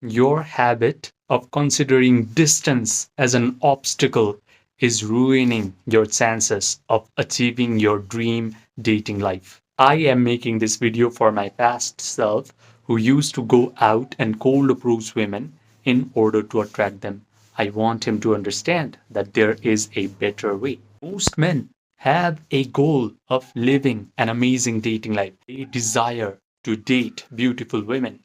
Your habit of considering distance as an obstacle is ruining your chances of achieving your dream dating life. I am making this video for my past self who used to go out and cold approach women in order to attract them. I want him to understand that there is a better way. Most men have a goal of living an amazing dating life. They desire to date beautiful women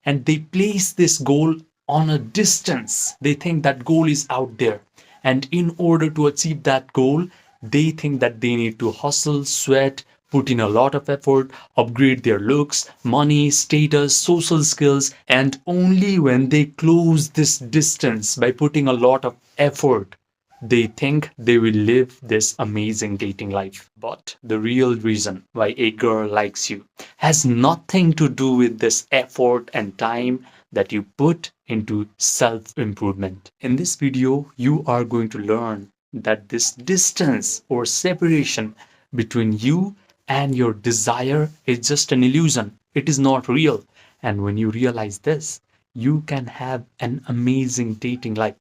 and they place this goal on a distance. They think that goal is out there. And in order to achieve that goal, they think that they need to hustle, sweat, put in a lot of effort, upgrade their looks, money, status, social skills. And only when they close this distance by putting a lot of effort, they think they will live this amazing dating life. But the real reason why a girl likes you has nothing to do with this effort and time that you put into self improvement. In this video, you are going to learn that this distance or separation between you and your desire is just an illusion. It is not real. And when you realize this, you can have an amazing dating life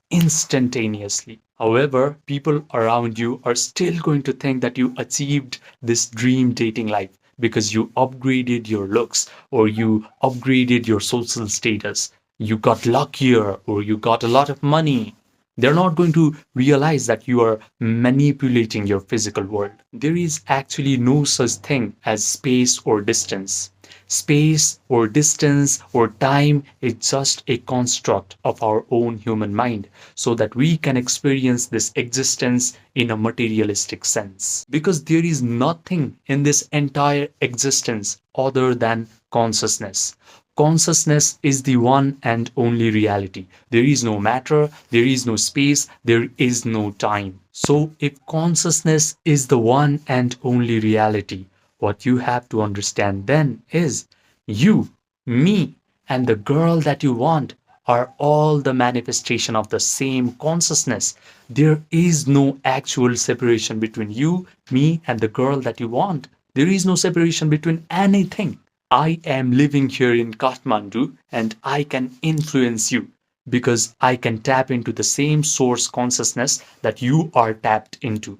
instantaneously. However, people around you are still going to think that you achieved this dream dating life because you upgraded your looks or you upgraded your social status. You got luckier or you got a lot of money. They're not going to realize that you are manipulating your physical world. There is actually no such thing as space or distance. Space or distance or time is just a construct of our own human mind so that we can experience this existence in a materialistic sense. Because there is nothing in this entire existence other than consciousness. Consciousness is the one and only reality. There is no matter, there is no space, there is no time. So, if consciousness is the one and only reality, what you have to understand then is you, me, and the girl that you want are all the manifestation of the same consciousness. There is no actual separation between you, me, and the girl that you want. There is no separation between anything. I am living here in Kathmandu and I can influence you because I can tap into the same source consciousness that you are tapped into.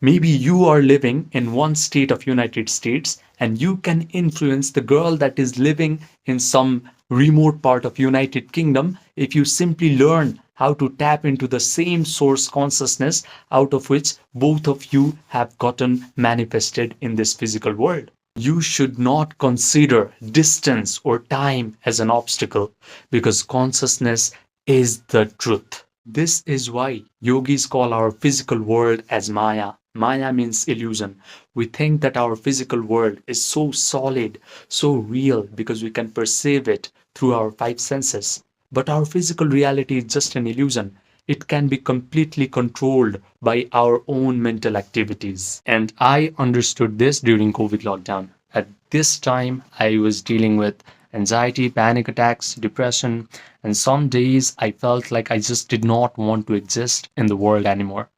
Maybe you are living in one state of United States and you can influence the girl that is living in some remote part of United Kingdom if you simply learn how to tap into the same source consciousness out of which both of you have gotten manifested in this physical world. You should not consider distance or time as an obstacle because consciousness is the truth. This is why yogis call our physical world as Maya. Maya means illusion. We think that our physical world is so solid, so real because we can perceive it through our five senses. But our physical reality is just an illusion. It can be completely controlled by our own mental activities. And I understood this during COVID lockdown. At this time, I was dealing with anxiety, panic attacks, depression, and some days I felt like I just did not want to exist in the world anymore.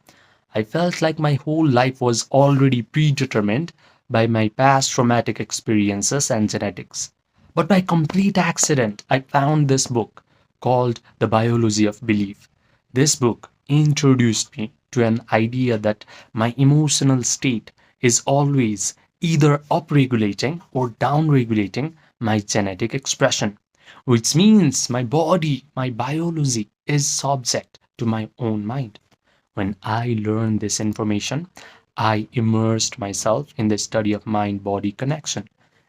I felt like my whole life was already predetermined by my past traumatic experiences and genetics. But by complete accident, I found this book called The Biology of Belief. This book introduced me to an idea that my emotional state is always either upregulating or downregulating my genetic expression, which means my body, my biology is subject to my own mind. When I learned this information, I immersed myself in the study of mind body connection.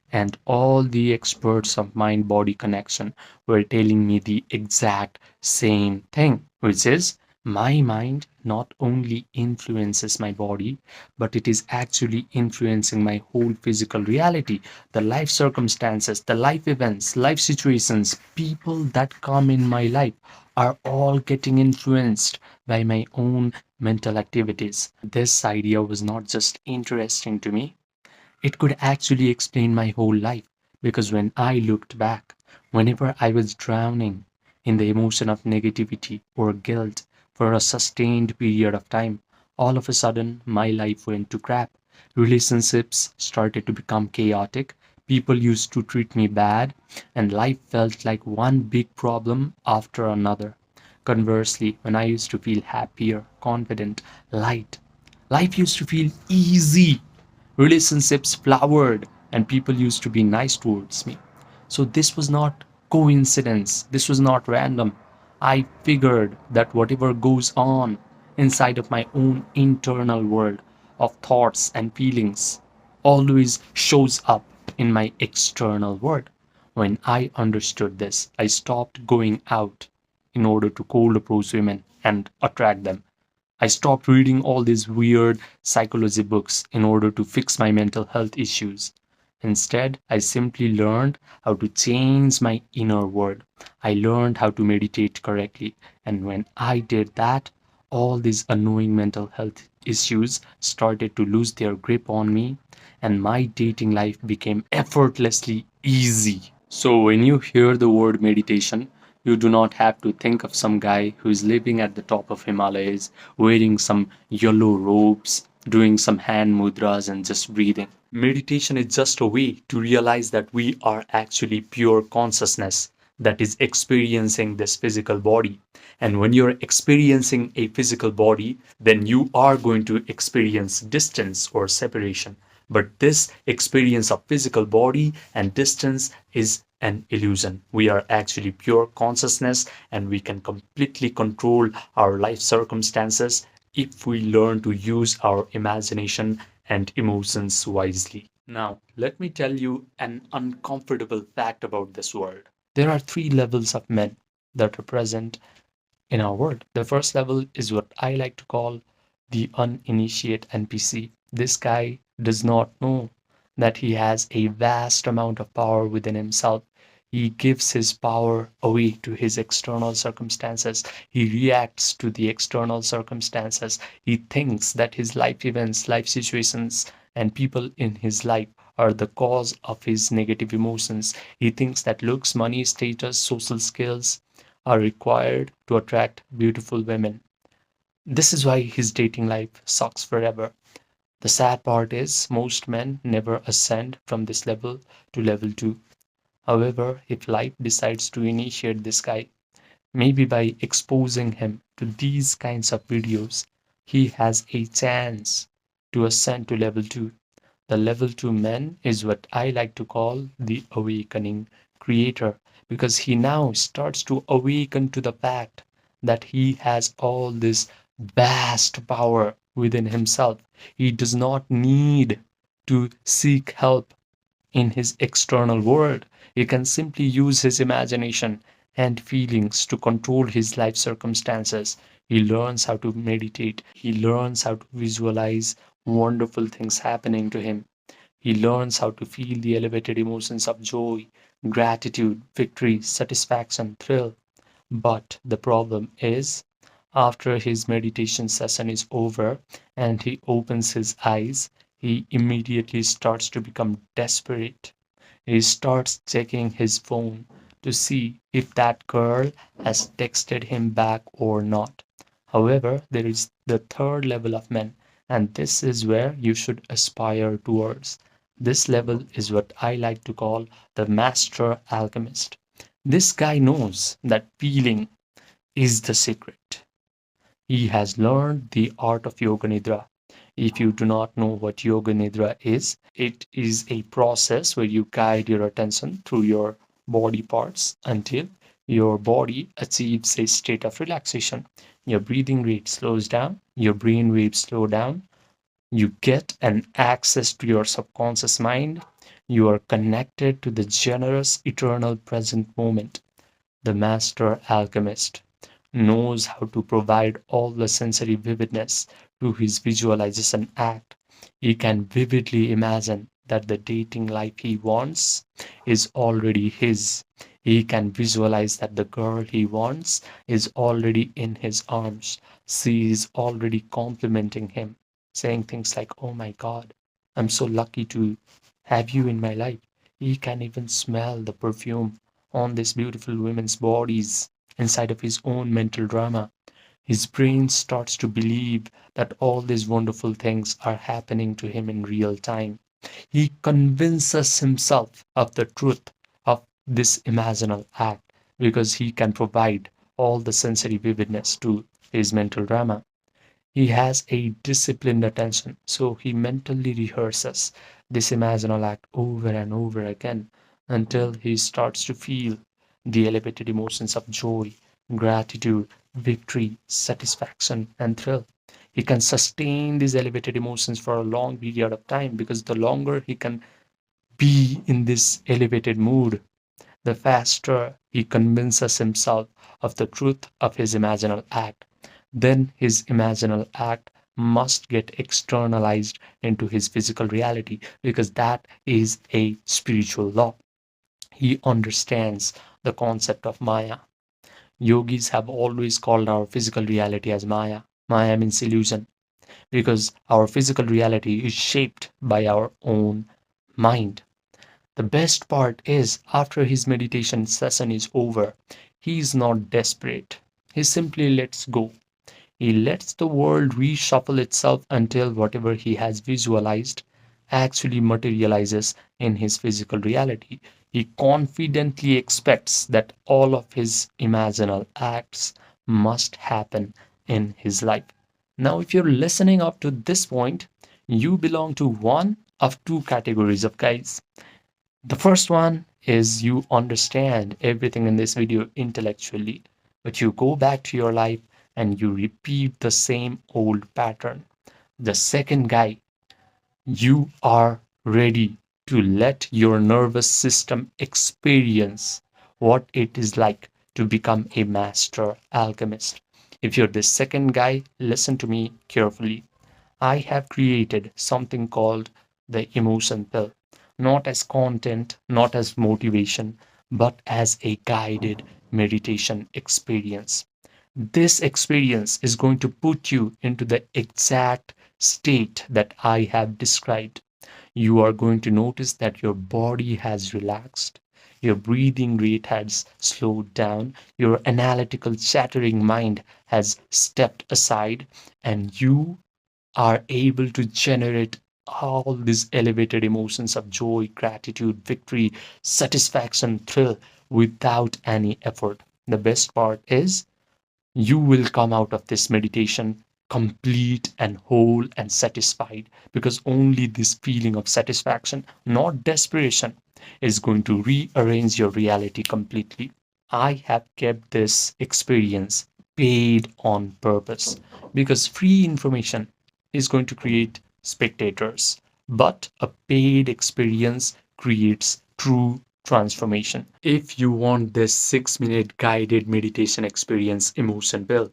And all the experts of mind body connection were telling me the exact same thing, which is my mind not only influences my body, but it is actually influencing my whole physical reality, the life circumstances, the life events, life situations, people that come in my life are all getting influenced by my own mental activities. This idea was not just interesting to me, it could actually explain my whole life because when I looked back, whenever I was drowning in the emotion of negativity or guilt for a sustained period of time, all of a sudden my life went to crap. Relationships started to become chaotic. People used to treat me bad, and life felt like one big problem after another. Conversely, when I used to feel happier, confident, light, life used to feel easy. Relationships flowered, and people used to be nice towards me. So this was not coincidence, this was not random. I figured that whatever goes on inside of my own internal world of thoughts and feelings always shows up in my external world. When I understood this, I stopped going out in order to cold approach women and attract them. I stopped reading all these weird psychology books in order to fix my mental health issues. Instead, I simply learned how to change my inner world. I learned how to meditate correctly. And when I did that, all these annoying mental health issues started to lose their grip on me, and my dating life became effortlessly easy. So, when you hear the word meditation, you do not have to think of some guy who is living at the top of Himalayas, wearing some yellow robes, doing some hand mudras, and just breathing. Meditation is just a way to realize that we are actually pure consciousness that is experiencing this physical body. And when you're experiencing a physical body, then you are going to experience distance or separation. But this experience of physical body and distance is an illusion. We are actually pure consciousness, and we can completely control our life circumstances if we learn to use our imagination and emotions wisely. Now, let me tell you an uncomfortable fact about this world. There are three levels of men that are present in our world. The first level is what I like to call the uninitiate NPC. This guy does not know that he has a vast amount of power within himself. He gives his power away to his external circumstances. He reacts to the external circumstances. He thinks that his life events, life situations, and people in his life are the cause of his negative emotions. He thinks that looks, money, status, social skills are required to attract beautiful women. This is why his dating life sucks forever. The sad part is most men never ascend from this level to level 2. However, if life decides to initiate this guy, maybe by exposing him to these kinds of videos, he has a chance to ascend to level 2. The level 2 man is what I like to call the awakening creator, because he now starts to awaken to the fact that he has all this vast power within himself. He does not need to seek help in his external world. He can simply use his imagination and feelings to control his life circumstances. He learns how to meditate. He learns how to visualize wonderful things happening to him. He learns how to feel the elevated emotions of joy, gratitude, victory, satisfaction, thrill. But the problem is, after his meditation session is over and he opens his eyes, he immediately starts to become desperate. He starts checking his phone to see if that girl has texted him back or not. However, there is the third level of men, and this is where you should aspire towards. This level is what I like to call the master alchemist. This guy knows that feeling is the secret. He has learned the art of Yoga Nidra. If you do not know what Yoga Nidra is, it is a process where you guide your attention through your body parts until your body achieves a state of relaxation. Your breathing rate slows down, your brain waves slow down, you get an access to your subconscious mind, you are connected to the generous, eternal present moment. The master alchemist knows how to provide all the sensory vividness to his visualization act. He can vividly imagine that the dating life he wants is already his. He can visualize that the girl he wants is already in his arms. She is already complimenting him, saying things like, "Oh my God, I'm so lucky to have you in my life." He can even smell the perfume on these beautiful women's bodies inside of his own mental drama. His brain starts to believe that all these wonderful things are happening to him in real time. He convinces himself of the truth of this imaginal act because he can provide all the sensory vividness to his mental drama. He has a disciplined attention, so he mentally rehearses this imaginal act over and over again until he starts to feel the elevated emotions of joy, gratitude, victory, satisfaction, and thrill. He can sustain these elevated emotions for a long period of time because the longer he can be in this elevated mood, the faster he convinces himself of the truth of his imaginal act. Then his imaginal act must get externalized into his physical reality because that is a spiritual law. He understands the concept of Maya. Yogis have always called our physical reality as Maya. Maya means illusion because our physical reality is shaped by our own mind. The best part is, after his meditation session is over, he is not desperate. He simply lets go. He lets the world reshuffle itself until whatever he has visualized actually materializes in his physical reality. He confidently expects that all of his imaginal acts must happen in his life. Now, if you're listening up to this point, you belong to one of two categories of guys. The first one is you understand everything in this video intellectually, but you go back to your life and you repeat the same old pattern. The second guy, you are ready to let your nervous system experience what it is like to become a master alchemist. If you're the second guy, listen to me carefully. I have created something called the emotion pill, not as content, not as motivation, but as a guided meditation experience. This experience is going to put you into the exact state that I have described. You are going to notice that your body has relaxed, your breathing rate has slowed down, your analytical, chattering mind has stepped aside, and you are able to generate all these elevated emotions of joy, gratitude, victory, satisfaction, thrill without any effort. The best part is you will come out of this meditation complete and whole and satisfied because only this feeling of satisfaction, not desperation, is going to rearrange your reality completely. I have kept this experience paid on purpose because free information is going to create spectators, but a paid experience creates true transformation. If you want this 6-minute guided meditation experience emotion build,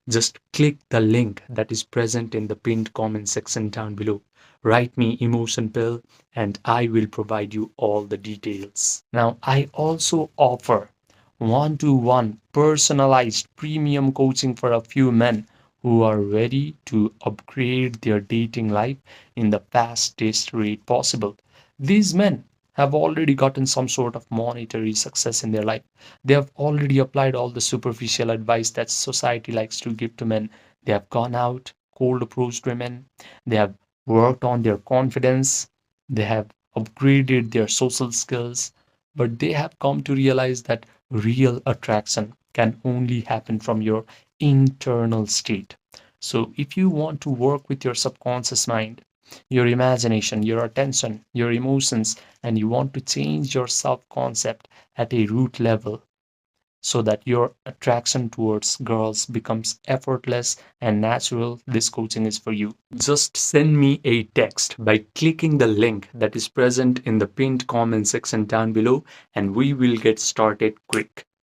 just click the link that is present in the pinned comment section down below. Write me emotion pill and I will provide you all the details. Now, I also offer one-to-one personalized premium coaching for a few men who are ready to upgrade their dating life in the fastest rate possible. These men have already gotten some sort of monetary success in their life. They have already applied all the superficial advice that society likes to give to men. They have gone out, cold approached women. They have worked on their confidence. They have upgraded their social skills. But they have come to realize that real attraction can only happen from your internal state. So, if you want to work with your subconscious mind, your imagination, your attention, your emotions, and you want to change your self concept at a root level so that your attraction towards girls becomes effortless and natural, this coaching is for you. Just send me a text by clicking the link that is present in the pinned comment section down below, and we will get started quick.